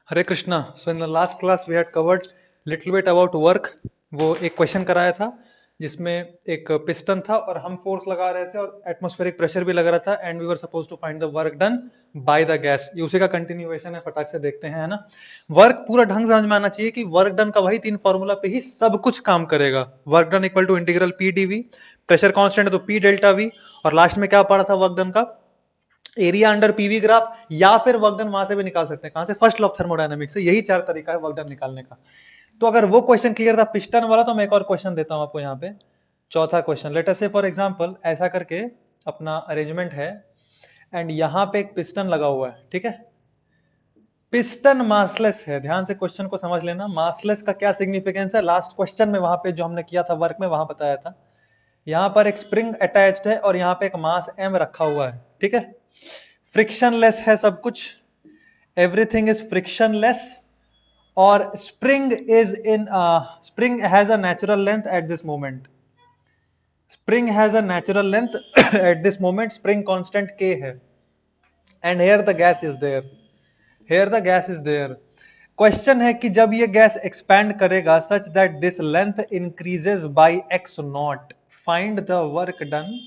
Hare Krishna. So in the last class we had covered little bit about work. वो एक question कराया था जिसमें एक पिस्टन था और हम फोर्स लगा रहे थे और एटमॉस्फेरिक प्रेशर भी लग रहा था and we were suppose to find the work done by the gas. ये उसी का कंटिन्यूएशन है, फटाक से देखते हैं, है ना। वर्क पूरा ढंग से समझ में आना चाहिए कि वर्क डन का वही तीन फॉर्मूला पे ही सब कुछ काम करेगा। Work done equal to integral P D V, pressure constant है तो पी डेल्टा वी, और लास्ट में क्या पड़ा था वर्क डन का, एरिया अंडर पीवी ग्राफ, या फिर वर्क डन वहां से भी निकाल सकते हैं। कहां से? फर्स्ट लॉ ऑफ थर्मोडायनामिक्स से। यही चार तरीका है वर्क डन निकालने का। तो अगर वो क्वेश्चन क्लियर था पिस्टन वाला, तो मैं एक और क्वेश्चन देता हूं आपको यहाँ पे। चौथा क्वेश्चन, लेट अस से फॉर एग्जांपल ऐसा करके अपना अरेंजमेंट है एंड यहाँ पे एक पिस्टन लगा हुआ है, ठीक है। पिस्टन मासलेस है। ध्यान से क्वेश्चन को समझ लेना। मासलेस का क्या सिग्निफिकेंस है, लास्ट क्वेश्चन में वहां पे जो हमने किया था वर्क में वहां बताया था। यहाँ पर एक स्प्रिंग अटैच्ड है और यहाँ पे एक मास एम रखा हुआ है, ठीक है। फ्रिक्शनलेस है सब कुछ, एवरीथिंग इज फ्रिक्शनलेस, और spring has a natural length at this moment. Spring has a natural length at this moment, spring constant k है, and here the gas is there. Here the gas is there. Question है कि जब ये gas expand करेगा such that this length increases by x not, find the work done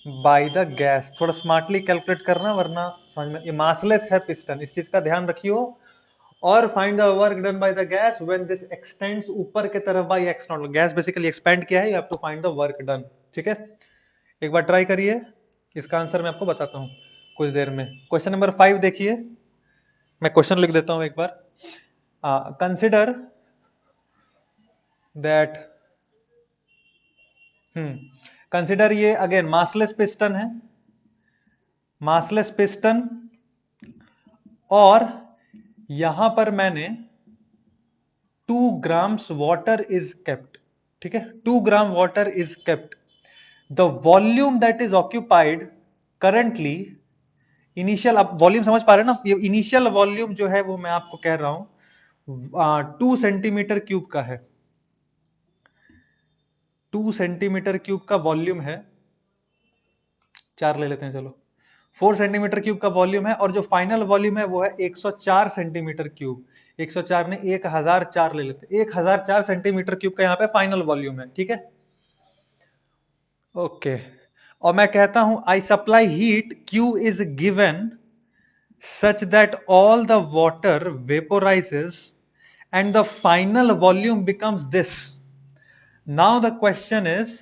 by the gas. थोड़ा smartly calculate करना वरना समझ में। ये मासलेस है पिस्टन, इस चीज का ध्यान रखियो। और find the work done by the gas when this extends ऊपर के तरफ by X not. Gas basically expand किया है, you have to find the work done, ठीक है। एक बार ट्राई करिए, इसका आंसर मैं आपको बताता हूँ कुछ देर में। क्वेश्चन नंबर 5 देखिए, मैं क्वेश्चन लिख देता हूँ एक बार। कंसिडर दैट, कंसिडर, ये अगेन मासलेस पिस्टन है, मासलेस पिस्टन, और यहां पर मैंने 2 ग्राम्स वाटर इज केप्ट, ठीक है। 2 gram water is kept. The volume that is occupied currently, initial, आप वॉल्यूम समझ पा रहे हैं ना, ये इनिशियल वॉल्यूम जो है वो मैं आपको कह रहा हूं 2 सेंटीमीटर क्यूब का है। 2 सेंटीमीटर क्यूब का वॉल्यूम है, 4 ले लेते हैं चलो। 4 सेंटीमीटर क्यूब का वॉल्यूम है, और जो फाइनल वॉल्यूम है वो है 104 सेंटीमीटर क्यूब। 104 ने 1004 ले लेते, 1004 सेंटीमीटर क्यूब का यहाँ पे फाइनल वॉल्यूम है, ठीक है। ओके, और मैं कहता हूं I supply heat, Q is given such that all the water vaporizes and the final volume becomes this. Now the question is,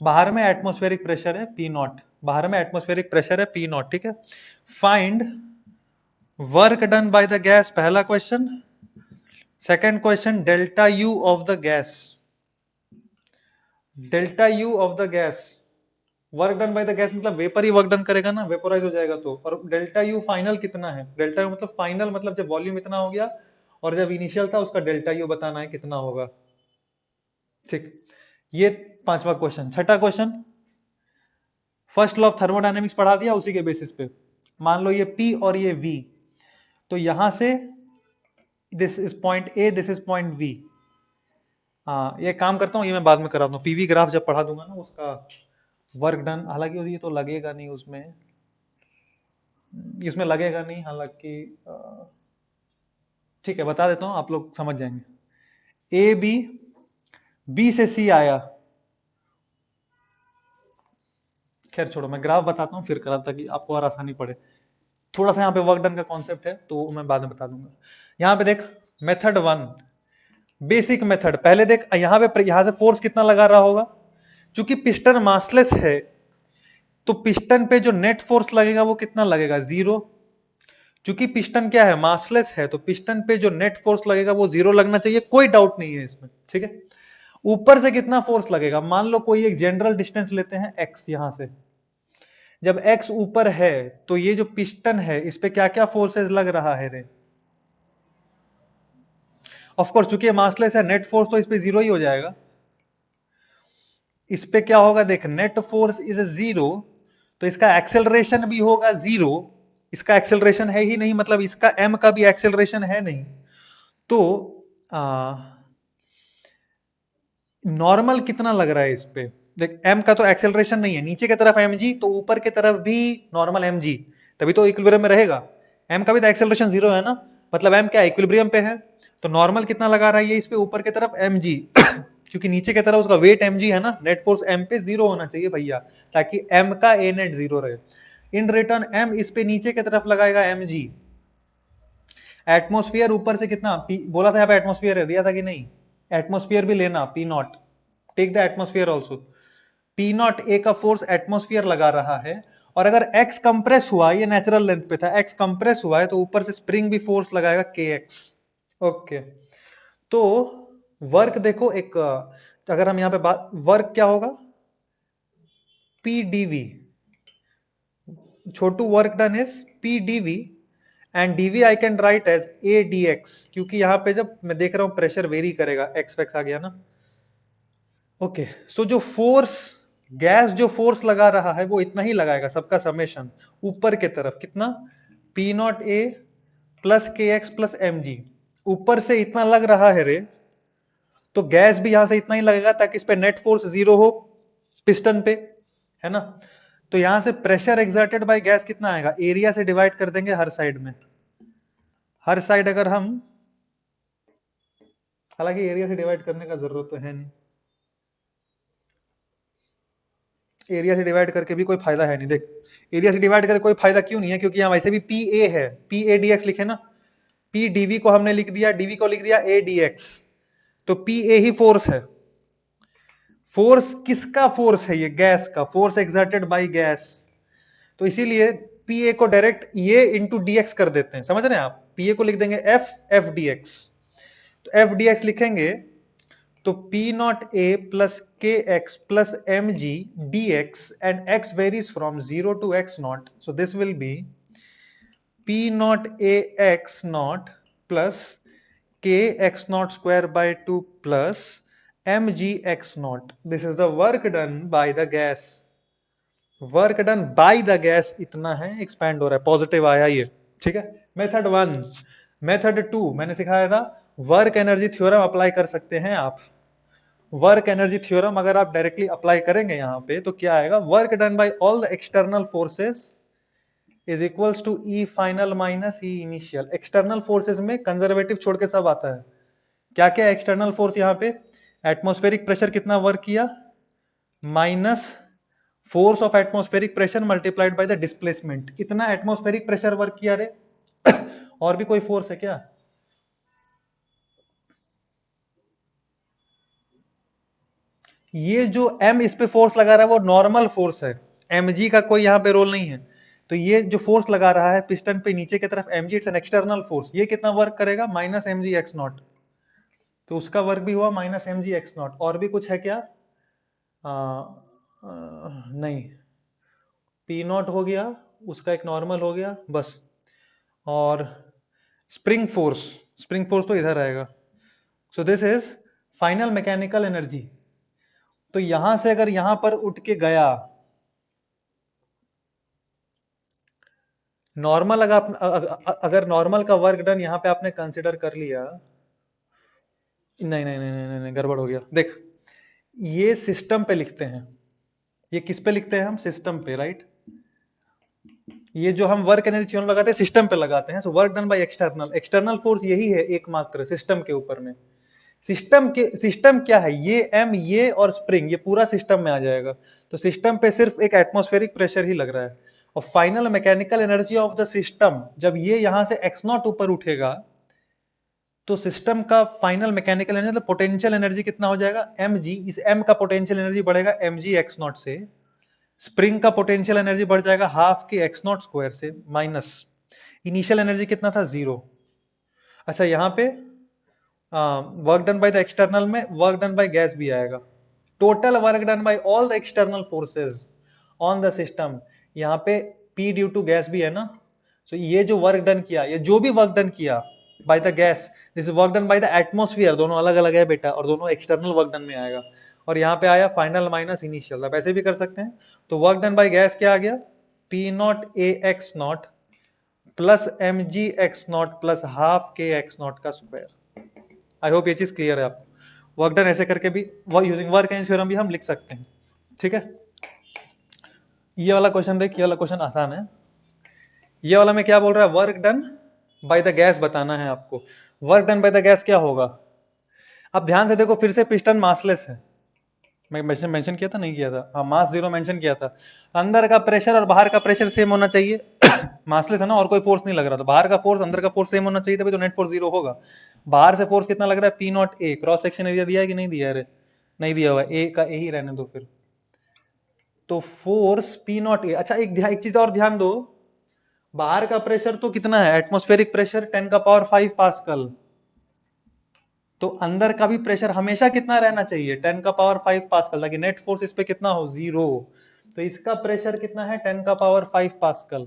बाहर में एटमॉस्फेरिक प्रेशर है P नॉट, बाहर में एटमॉस्फेरिक प्रेशर है P नॉट, ठीक है। Find work done by the gas, पहला question. Second question, delta U of the gas, delta U of the gas. Work done by the gas मतलब vapour ही work done करेगा ना, vaporise हो जाएगा तो। और डेल्टा यू फाइनल कितना है, डेल्टा यू मतलब फाइनल, मतलब जब वॉल्यूम इतना हो गया और जब इनिशियल था उसका डेल्टा यू बताना है कितना होगा, ठीक। ये पांचवा क्वेश्चन। छठा question, first law of thermodynamics पढ़ा दिया, उसी के बेसिस पे मान लो ये P और ये V, तो यहां से this is point A, this is point V। हाँ, ये काम करता हूँ, ये मैं बाद में करा दूँ, पीवी ग्राफ जब पढ़ा दूंगा ना उसका वर्क डन। हालांकि ये तो लगेगा नहीं उसमें, इसमें लगेगा नहीं हालांकि, ठीक है बता देता हूं, आप लोग समझ जाएंगे। ए बी, बी से सी आया, खैर छोड़ो, मैं ग्राफ बताता हूं फिर करा, ताकि आपको और आसानी पड़े। थोड़ा सा यहाँ पे वर्क डन का कॉन्सेप्ट है तो मैं बाद में बता दूंगा। यहाँ पे देख, मेथड 1, बेसिक मेथड। पहले देख यहाँ से फोर्स कितना लगा रहा होगा, चूंकि पिस्टन मासलेस है तो पिस्टन पे जो नेट फोर्स लगेगा वो कितना लगेगा, 0। चूंकि पिस्टन क्या है, मासलेस है, तो पिस्टन पे जो नेट फोर्स लगेगा वो 0 लगना चाहिए, कोई डाउट नहीं है इसमें, ठीक है। ऊपर से कितना फोर्स लगेगा, मान लो कोई एक जनरल डिस्टेंस लेते हैं x, यहां से जब x ऊपर है तो ये जो पिस्टन है इस पे क्या क्या फोर्सेस लग रहा है रे। ऑफ कोर्स चूंकि मासलेस है, नेट फोर्स तो इस पे 0 ही हो जाएगा। इस पे क्या होगा देख, नेट फोर्स इज 0, तो इसका एक्सेलरेशन भी होगा 0। इसका एक्सेलरेशन है ही नहीं, मतलब इसका m का भी एक्सेलरेशन है नहीं, तो नॉर्मल कितना लग रहा है इस पे देख। m का तो एक्सेलरेशन नहीं है, नीचे की तरफ mg, तो ऊपर की तरफ भी नॉर्मल mg, तभी तो इक्विलिब्रियम में रहेगा। m का भी तो एक्सेलरेशन 0 है ना, मतलब m क्या इक्विलिब्रियम पे है, तो नॉर्मल कितना लगा रहा है ये इस पे ऊपर की तरफ mg क्योंकि नीचे की तरफ उसका वेट mg है ना, नेट फोर्स m पे 0 होना चाहिए भैया, ताकि m का a नेट 0 रहे। इन रिटर्न m इस पे नीचे की तरफ लगाएगा mg। एटमोस्फियर ऊपर से कितना P, बोला था यहाँ पे एटमोस्फियर है, दिया था कि नहीं, एटमोस्फियर भी लेना, P not, take the atmosphere also. P not A का फोर्स एटमोस्फियर लगा रहा है, और अगर x कंप्रेस हुआ, ये नेचुरल लेंथ पे था, x कंप्रेस हुआ है तो ऊपर से स्प्रिंग भी फोर्स लगाएगा kx। ओके, तो वर्क देखो एक, अगर हम यहां पे बात, वर्क क्या होगा, पी डीवी, छोटू work done is P DV, and DV I can write as A D X, क्योंकि यहां पे जब मैं देख रहा हूं प्रेशर वेरी करेगा, एक्स वैक्स आ गया ना। ओके, सो जो फोर्स, गैस जो फोर्स लगा रहा है वो इतना ही लगाएगा, सबका समेशन ऊपर के तरफ कितना, P not A plus K X plus M जी, ऊपर से इतना लग रहा है रे, तो गैस भी यहां से इतना ही लगेगा ताकि इस पे नेट फोर्स 0 हो पिस्टन पे, है ना। तो यहां से प्रेशर एक्सर्टेड बाय गैस कितना आएगा, एरिया से डिवाइड कर देंगे हर साइड में, हर साइड अगर हम, हालांकि एरिया से डिवाइड करने का जरूरत तो है नहीं, एरिया से डिवाइड करके भी कोई फायदा है नहीं, देख एरिया से डिवाइड करके कोई फायदा क्यों नहीं है, क्योंकि यहाँ वैसे भी पी ए है, पी ए डी एक्स लिखे ना, पी डीवी को हमने लिख दिया, डीवी को लिख दिया ए डी एक्स, तो पी ए ही फोर्स है। फोर्स किसका फोर्स है, ये गैस का फोर्स एक्सर्टेड बाय गैस, तो इसीलिए पी ए को डायरेक्ट ये इंटू डी एक्स कर देते हैं, समझ रहे हैं आप, पी ए को लिख देंगे एफ, एफ डी एक्स, तो एफ डी एक्स लिखेंगे तो P naught A plus K X plus M G D X, and x varies from 0 to x naught, so this will be P naught A x naught plus K X naught square by 2 plus M G X naught, this is the work done by the gas, work done by the gas इतना है, expand हो रहा है, positive आया ये, ठीक है। Method 1, method 2 मैंने सिखाया था, वर्क एनर्जी थ्योरम अप्लाई कर सकते हैं आप। वर्क एनर्जी थ्योरम अगर आप डायरेक्टली अप्लाई करेंगे यहां पे तो क्या आएगा, work done by all the external forces is equals to E final minus E initial. External forces में कंजर्वेटिव छोड़ के सब आता है, क्या क्या एक्सटर्नल फोर्स यहाँ पे, एटमॉस्फेरिक प्रेशर कितना वर्क किया, minus force of atmospheric pressure multiplied by the displacement, इतना एटमॉस्फेरिक प्रेशर वर्क किया रे और भी कोई फोर्स है क्या, ये जो m इस पे फोर्स लगा रहा है वो नॉर्मल फोर्स है, mg का कोई यहाँ पे रोल नहीं है, तो ये जो फोर्स लगा रहा है पिस्टन पे नीचे की तरफ mg, it's an external force, ये कितना वर्क करेगा, minus M G X not, तो उसका वर्क भी हुआ minus M G X not. और भी कुछ है क्या, नहीं, पी नॉट हो गया, उसका एक नॉर्मल हो गया बस, और स्प्रिंग फोर्स, स्प्रिंग फोर्स तो इधर आएगा, so this is final mechanical energy. तो यहां से अगर यहां पर उठ के गया, नॉर्मल अगर नॉर्मल का वर्क डन यहां पे आपने कंसिडर कर लिया, नहीं नहीं नहीं नहीं नहीं, गड़बड़ हो गया, देख ये सिस्टम पे लिखते हैं, ये किस पे लिखते हैं हम, सिस्टम पे, राइट, ये जो हम वर्क एनर्जी थ्योरम लगाते हैं सिस्टम पे लगाते हैं, so work done by external, external force यही है एकमात्र सिस्टम के ऊपर में, सिस्टम क्या है, ये एम, ये और स्प्रिंग, ये पूरा सिस्टम में आ जाएगा, तो सिस्टम पे सिर्फ एक एटमॉस्फेरिक प्रेशर ही लग रहा है, और final mechanical energy of the system, जब ये यहां से एक्स नॉट ऊपर उठेगा तो सिस्टम का final mechanical energy, potential energy कितना हो जाएगा, एम जी, इस एम का पोटेंशियल एनर्जी बढ़ेगा एम जी एक्स नॉट से, स्प्रिंग का पोटेंशियल एनर्जी बढ़ जाएगा हाफ के एक्स नॉट स्क्वायर से, माइनस इनिशियल एनर्जी कितना था, 0। अच्छा यहाँ पे work done by the external में वर्क डन बाय गैस भी आएगा, total work done by all the external forces on the system, यहाँ पे P ड्यू टू गैस भी है ना, सो ये जो वर्क डन किया, ये जो भी वर्क डन किया bye the gas, this work done by the atmosphere, दोनों अलग अलग है बेटा, और दोनों एक्सटर्नल वर्क डन में आएगा, और यहाँ पे आया फाइनल माइनस इनिशियल, अब ऐसे भी कर सकते हैं, तो वर्क डन बाय गैस क्या आ गया, P not A X not plus M G X not plus half के एक्स नॉट का स्क्वायर। आई होप ये चीज क्लियर है आप, वर्क डन ऐसे करके भी यूजिंग वर्क एनर्जी थ्योरम भी हम लिख सकते हैं, ठीक है। ये वाला क्वेश्चन देख, ये वाला क्वेश्चन आसान है, ये वाला में क्या बोल रहा है, work done by the gas बताना है आपको। Work done by the gas क्या होगा? अब ध्यान से देखो, फिर से पिस्टन मासलेस है। मैं मेंशन किया था नहीं किया था? हाँ, मास जीरो मेंशन किया था। अंदर का प्रेशर और बाहर का प्रेशर सेम होना चाहिए। मासलेस है ना, और कोई फोर्स नहीं लग रहा, तो बाहर का फोर्स अंदर का फोर्स सेम होना चाहिए, तभी तो नेट फोर्स जीरो होगा। बाहर से फोर्स कितना लग रहा है? P not A. Cross section area दिया है कि नहीं दिया है? अरे नहीं दिया हुआ, ए का ए ही रहने दो फिर। तो फोर्स पी नॉट ए। अच्छा, एक चीज और ध्यान दो, बाहर का प्रेशर तो कितना है? एटमॉस्फेरिक प्रेशर 10 का पावर 5 पास्कल। तो अंदर का भी प्रेशर हमेशा कितना रहना चाहिए? 10 का पावर 5 पास्कल, ताकि नेट फोर्स इस पे कितना हो? जीरो। तो इसका प्रेशर कितना है? 10 का पावर 5 पास्कल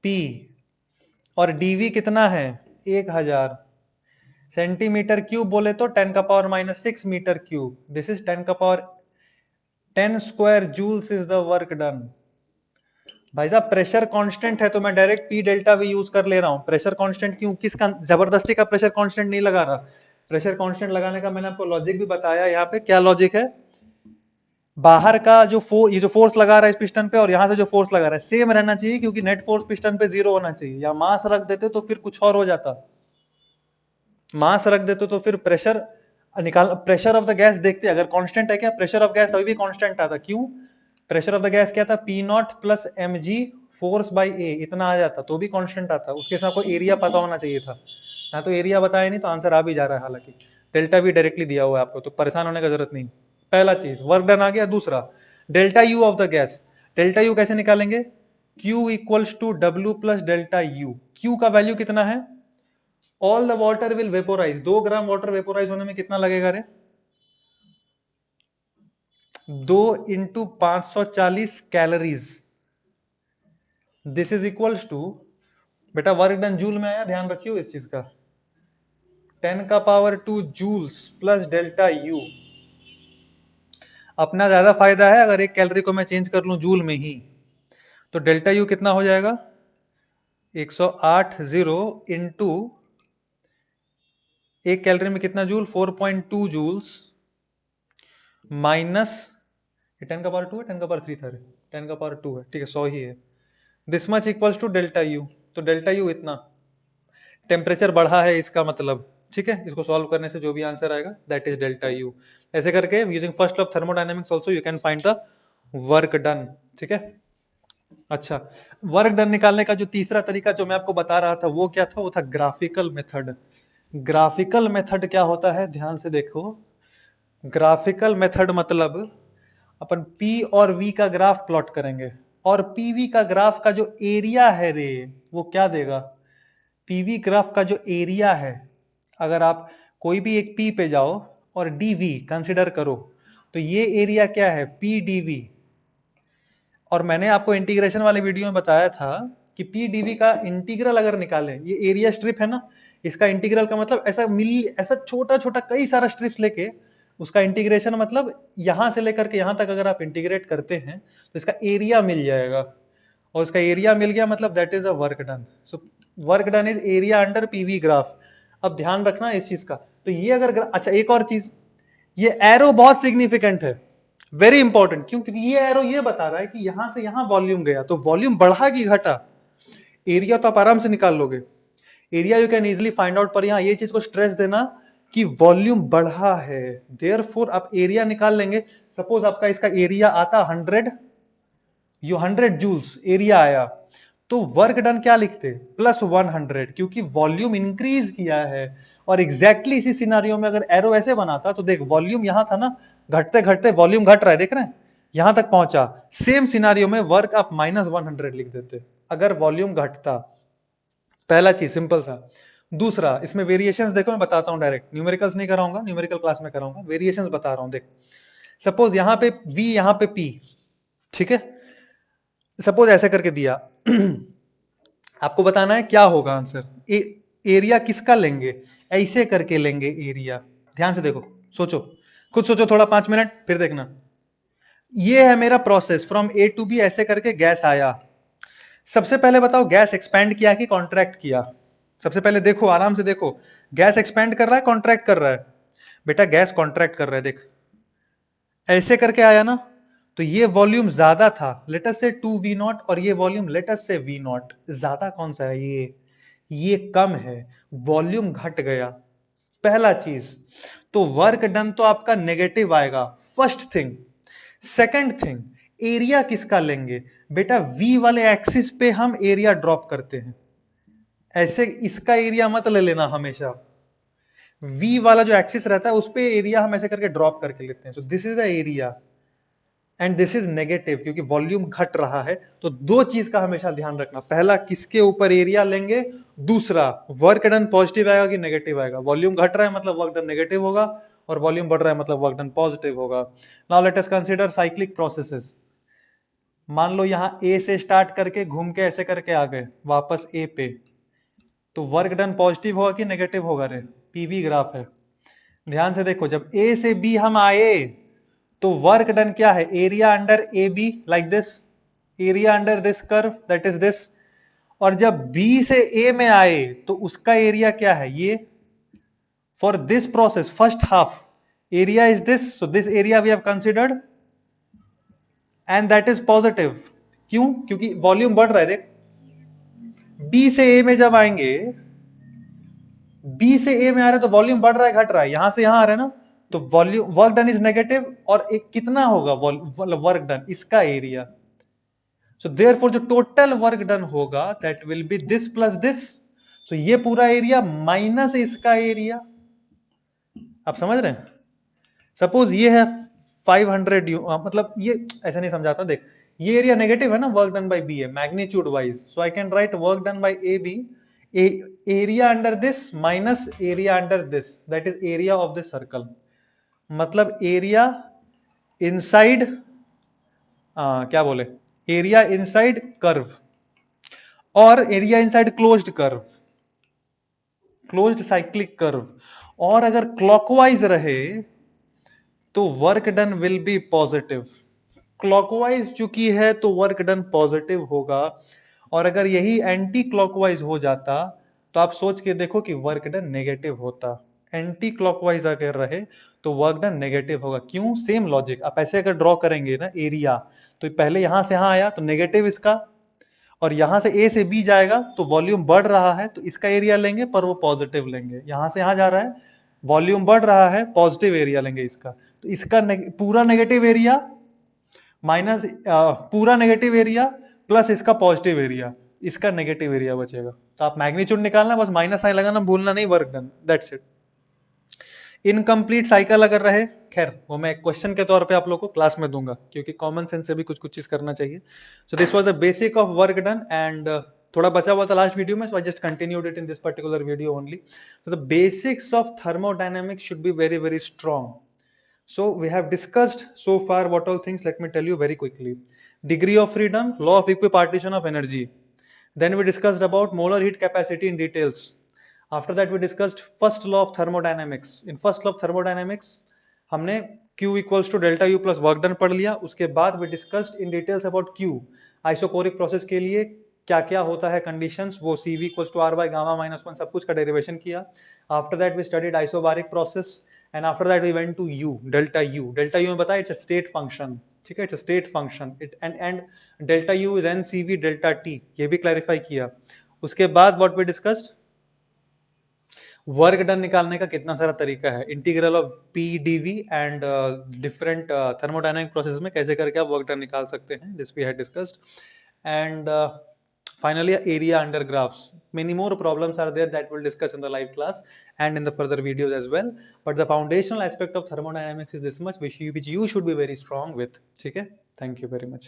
पी। और डीवी कितना है? 1000 सेंटीमीटर क्यूब बोले तो 10 का power -6 metre cube. This is 10 का power 10 square joules is the work done. भाई साहब, प्रेशर कांस्टेंट है तो मैं direct P delta V use कर ले रहा हूं। प्रेशर कांस्टेंट क्यों? किसका जबरदस्ती का प्रेशर कांस्टेंट नहीं लगा रहा। प्रेशर कांस्टेंट लगाने का मैंने आपको लॉजिक भी बताया। यहाँ पे क्या लॉजिक है? बाहर का जो ये जो फोर्स लगा रहा है इस पिस्टन पे, और यहाँ से जो फोर्स लगा रहा है, सेम रहना चाहिए, क्योंकि नेट फोर्स पिस्टन पे जीरो होना चाहिए। या मास रख देते तो फिर कुछ और हो जाता। मास रख देते तो फिर प्रेशर निकाल, प्रेशर ऑफ द गैस देखते अगर कांस्टेंट है क्या, प्रेशर ऑफ गैस अभी भी कांस्टेंट आता। क्यों? प्रेशर ऑफ द गैस क्या था? P naught plus M G force by A, इतना आ जाता तो भी कांस्टेंट आता। उसके साथ कोई एरिया पता होना चाहिए था। यहाँ तो एरिया बताया नहीं, तो आंसर आ भी जा रहा है। हालांकि डेल्टा भी डायरेक्टली दिया हुआ है आपको, तो परेशान होने का जरूरत नहीं। पहला चीज वर्क डन आ गया। दूसरा, delta U of the gas. Delta U कैसे निकालेंगे? Q equals to W plus delta U. Q का वैल्यू कितना है? All the water will vaporise. 2 gram water vaporise होने में कितना लगेगा रे? 2 into 540 calories. This is equals to, बेटा वर्क डन जूल में आया, ध्यान रखियो इस चीज का। 10 का power 2 joules plus delta U. अपना ज्यादा फायदा है अगर एक कैलोरी को मैं चेंज कर लूं जूल में ही। तो डेल्टा यू कितना हो जाएगा? 108 इंटू एक कैलोरी में कितना जूल? 4.2 जूल्स माइनस, 10 का पावर 2 है, 10 का पावर 3 था, 10 का पावर 2 है, ठीक है, 100 ही है। This much equals to delta U. तो डेल्टा यू इतना, टेम्परेचर बढ़ा है इसका मतलब, ठीक है। इसको सॉल्व करने से जो भी आंसर आएगा दैट इज डेल्टा यू। ऐसे करके using first law of thermodynamics also you can find the work done, ठीक है। अच्छा, वर्क डन निकालने का जो तीसरा तरीका जो मैं आपको बता रहा था वो क्या था? वो था ग्राफिकल मेथड। ग्राफिकल मेथड क्या होता है? ध्यान से देखो। ग्राफिकल मेथड मतलब अपन P और V का ग्राफ प्लॉट करेंगे, और PV का ग्राफ का जो एरिया है रे, वो क्या देगा? PV ग्राफ का जो एरिया है, अगर आप कोई भी एक P पे जाओ और DV कंसिडर करो, तो ये एरिया क्या है? PDV। और मैंने आपको इंटीग्रेशन वाले वीडियो में बताया था कि PDV का इंटीग्रल अगर निकालें, ये एरिया स्ट्रिप है ना, इसका इंटीग्रल का मतलब ऐसा छोटा छोटा कई सारा स्ट्रिप्स लेके उसका इंटीग्रेशन, मतलब यहां से लेकर के यहां तक अगर आप इंटीग्रेट करते हैं तो इसका एरिया मिल जाएगा। और इसका एरिया मिल गया मतलब that is a work done. So work done is area under PV graph. अब ध्यान रखना इस चीज का। तो ये अगर, अच्छा एक और चीज, ये एरो बहुत सिग्निफिकेंट है, वेरी इंपॉर्टेंट। क्यों? क्योंकि ये एरो ये बता रहा है कि यहां से यहां वॉल्यूम गया, तो वॉल्यूम बढ़ा कि घटा? एरिया तो आप आराम से निकाल लोगे, area you can easily find out. पर यहां ये चीज को स्ट्रेस देना कि वॉल्यूम बढ़ा है, देयरफॉर आप एरिया निकाल लेंगे। सपोज आपका इसका एरिया आता 100, यू 100 जूल्स एरिया आया, तो वर्क डन क्या लिखते? +100, क्योंकि वॉल्यूम इंक्रीज किया है। और एग्जैक्टली इसी सिनारियो में अगर एरो ऐसे बनाता, तो देख वॉल्यूम यहां था ना, घटते घटते वॉल्यूम घट रहा है, देख रहे हैं, यहां तक पहुंचा। सेम सिनारियो में वर्क आप -100 लिख देते अगर वॉल्यूम घटता। पहला चीज सिंपल सा। दूसरा, इसमें वेरिएशंस देखो, मैं बताता हूं डायरेक्ट, न्यूमेरिकल्स नहीं कराऊंगा, न्यूमेरिकल क्लास में कराऊंगा, वेरिएशंस बता रहा हूं। देख, सपोज यहां पे V, यहां पे P, ठीक है। सपोज ऐसे करके दिया। आपको बताना है क्या होगा आंसर। एरिया किसका लेंगे? ऐसे करके लेंगे एरिया। ध्यान से देखो, सोचो, खुद सोचो थोड़ा, 5 मिनट, फिर देखना। ये है मेरा process, from A to B ऐसे करके गैस आया। सबसे पहले बताओ गैस एक्सपैंड किया कि कॉन्ट्रैक्ट किया? सबसे पहले देखो, आराम से देखो, गैस एक्सपैंड कर रहा है कॉन्ट्रैक्ट कर रहा है? बेटा गैस कॉन्ट्रैक्ट कर रहा है, देख ऐसे करके आया ना। तो ये वॉल्यूम ज्यादा था, लेट अस से 2V0, और ये वॉल्यूम लेट अस से V0। ज्यादा कौन सा है? ये ये कम है, वॉल्यूम घट गया, पहला चीज। तो वर्क डन तो आपका नेगेटिव आएगा, first thing. Second thing, area किसका लेंगे? बेटा वी वाले एक्सिस पे हम एरिया ड्रॉप करते हैं, ऐसे इसका एरिया मत ले लेना हमेशा। वी वाला जो एक्सिस रहता है उस पे एरिया हम ऐसे करके ड्रॉप करके लेते हैं। So this is the area and this is negative, क्योंकि वॉल्यूम घट रहा है। तो दो चीज का हमेशा ध्यान रखना, पहला किसके ऊपर एरिया लेंगे, दूसरा वर्क डन पॉजिटिव आएगा कि नेगेटिव आएगा। वॉल्यूम घट रहा है मतलब वर्क डन नेगेटिव होगा, और वॉल्यूम बढ़ रहा है मतलब वर्क डन पॉजिटिव होगा। Now let us consider cyclic processes. मान लो यहां ए से स्टार्ट करके घूम के ऐसे करके आ गए वापस ए पे, तो वर्क डन पॉजिटिव होगा कि नेगेटिव होगा? रे पीवी ग्राफ है, ध्यान से देखो। जब ए से बी हम आए तो वर्क डन क्या है, area under A B, like this, area under this curve, that is this. और जब बी से ए में आए तो उसका एरिया क्या है, ये। For this process first half area is this, so this area we have considered and that is positive. क्यों? क्योंकि वॉल्यूम बढ़ रहा है। देख, बी से ए में जब आएंगे, बी से ए में आ रहे तो वॉल्यूम बढ़ रहा है घट रहा है, यहां से यहां आ रहा है ना, तो volume work done is negative, और एक कितना होगा वर्क डन, इसका एरिया। सो देयरफॉर जो टोटल वर्क डन होगा that will be this plus this. So ये पूरा एरिया माइनस इसका एरिया। आप समझ रहे हैं? सपोज ये है 500 मतलब ये ऐसा नहीं समझाता, देख ये एरिया नेगेटिव है ना, वर्क डन बाय बी है magnitude wise, so I can write work done by A B, area under this minus area under this, that is area of this circle. मतलब एरिया इनसाइड, क्या बोले, area inside curve और area inside closed curve, closed cyclic curve. और अगर clockwise रहे तो work done will be positive. Clockwise चुकी है तो वर्क डन पॉजिटिव होगा, और अगर यही एंटी क्लॉकवाइज हो जाता तो आप सोच के देखो कि वर्क डन नेगेटिव होता। एंटी क्लॉकवाइज अगर रहे तो वर्क डन नेगेटिव होगा। क्यों? Same logic. आप ऐसे अगर ड्रॉ करेंगे ना एरिया, तो पहले यहां से यहां आया तो नेगेटिव इसका, और यहां से ए से बी जाएगा तो वॉल्यूम बढ़ रहा है तो इसका एरिया लेंगे, पर वो पॉजिटिव लेंगे। यहां से यहां जा रहा है, वॉल्यूम बढ़ रहा है, पॉजिटिव एरिया लेंगे इसका। तो इसका पूरा नेगेटिव एरिया माइनस पूरा नेगेटिव एरिया प्लस इसका पॉजिटिव एरिया, इसका नेगेटिव एरिया बचेगा। तो आप मैग्नीट्यूड निकालना, बस माइनस साइन लगाना भूलना नहीं, work done, that's it. Incomplete cycle अगर रहे, खैर वो मैं क्वेश्चन के तौर पे आप लोग को क्लास में दूंगा, क्योंकि कॉमन सेंस से भी कुछ कुछ चीज करना चाहिए। So this was the basic of work done, and थोड़ा बचा हुआ था लास्ट वीडियो में, so I just continued it in this particular video only. So the basics of thermodynamics should be very very strong. So we have discussed so far what all things, let me tell you very quickly. Degree of freedom, law of equipartition of energy. Then we discussed about molar heat capacity in details. After that we discussed first law of thermodynamics. In first law of thermodynamics हमने Q equals to delta U plus work done पढ़ लिया। उसके बाद we discussed in details about Q. Isochloric process के लिए क्या क्या होता है कंडीशंस, वो CV equals to R by gamma minus 1 सब कुछ का डेरिवेशन किया। After that we studied isobaric process, and after that we went to U, delta U. Delta U में बताया it's a state function, ठीक है, it's a state function, it and delta U is NCV delta T, ये भी clarify किया। उसके बाद what we discussed, work done निकालने का कितना सारा तरीका है, integral of P DV and different thermodynamic process में कैसे करके आप वर्क डन निकाल सकते हैं, this we had discussed. And finally area under graphs. Many more problems are there that we'll discuss in the live class and in the further videos as well, but the foundational aspect of thermodynamics is this much which you should be very strong with. ठीक है, thank you very much.